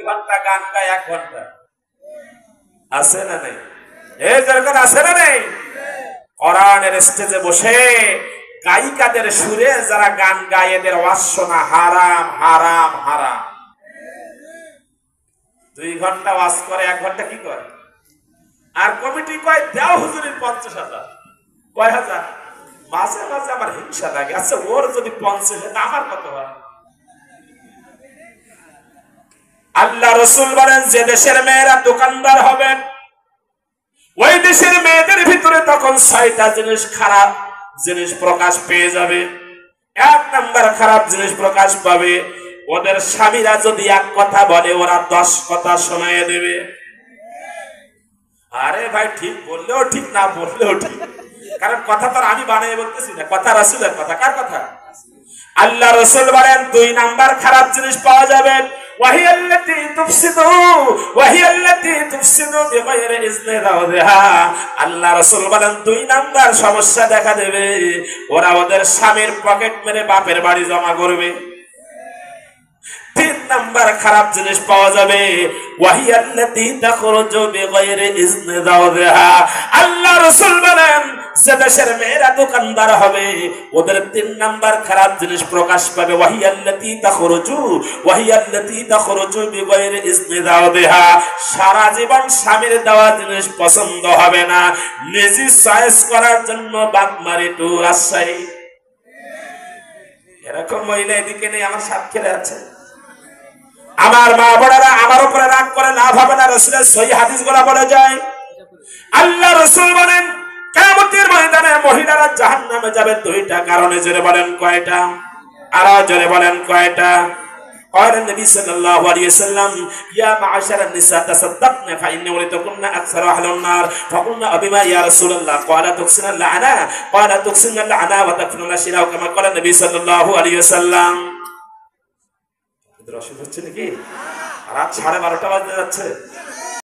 ঘন্টা গান গায় 1 ঘন্টা আছে না নাই? এই যেরকম আছে না নাই? কোরআনের স্টেজে বসে গায়িকাদের সুরে যারা গান গায় এদের ওয়াজ শোনা হারাম হারাম হারাম। 2 ঘন্টা ওয়াজ করে 1 ঘন্টা কি করে? আর কমিটি কয় দেও হুজুরের 50,000 কয় হাজার? মাঝে মাঝে আমার হিংসা লাগে, আচ্ছা ওর যদি 50 আমার কত হয়? আল্লাহ রাসূল বলেন যে দেশের মেয়েরা দোকানদার হবেন ওই দেশের মেয়েদের ভিতরে তখন 6টা জিনিস খারাপ জিনিস প্রকাশ পেয়ে যাবে। 1 নাম্বার খারাপ জিনিস প্রকাশ পাবে, ওদের স্বামীরা যদি 1 কথা বলে ওরা 10 কথা শোনায় দেবে। আরে ভাই ঠিক বললেও ঠিক না বললেও ঠিক, কারণ কথা তো আমি বানিয়ে বলতেছি না, কথা রাসূলের কথা। কার কথা? আল্লাহ রাসূল বলেন 2 নাম্বার খারাপ জিনিস পাওয়া যাবে, ওয়াহিয়াল্লাতী তুফসিদু বিগাইরি ইজনি যাওজিহা। আল্লাহ রাসূল বলেন 2 নাম্বার সমস্যা দেখা দেবে, ওরা ওদের স্বামীর পকেট মেরে বাপের বাড়ি জমা করবে। 3 নাম্বার খারাপ জিনিস পাওয়া যাবে, ওয়াহিয়াল্লাতী তাখরুজু বিগাইরি ইজনি যাওজিহা। আল্লাহ রাসূল বলেন যে দেশের মেয়েরা দোকানদার হবে ওদের 3 নাম্বার খারাপ জিনিস প্রকাশ পাবে, ওয়াহিয়াল্লাতী তাখরুজু বিগাইরি ইজনি যাওজিহা। সারা জীবন স্বামীর দেওয়া জিনিস পছন্দ হবে না, নিজে চয়েস করার জন্য বাগমারি টু রাজশাহী। এরকম মহিলা এদিকে নেই, আমার সাক্ষীরা আছে। আমার মা বোনেরা আমার উপরে রাগ করে লাভ হবে না, রাসূলের সহিহ হাদিসগুলো বলে যায়। আল্লাহ রাসূল বলেন কিয়ামতের ময়দানে মহিলারা জাহান্নামে যাবে 2টা কারণে। জোরে বলেন কয়টা? আরো জোরে বলেন কয়টা? قال النبي صلى الله عليه وسلم يا معشر النساء تصدقن فإن ولدكن أكثر أهل النار فقلنا أبما يا رسول الله قال تكسن اللعنة قال تكسن اللعنة وتكفن الأشراء كما قال النبي صلى الله عليه وسلم। রসদ হচ্ছে নাকি? রাত 12:30 বাজতে যাচ্ছে।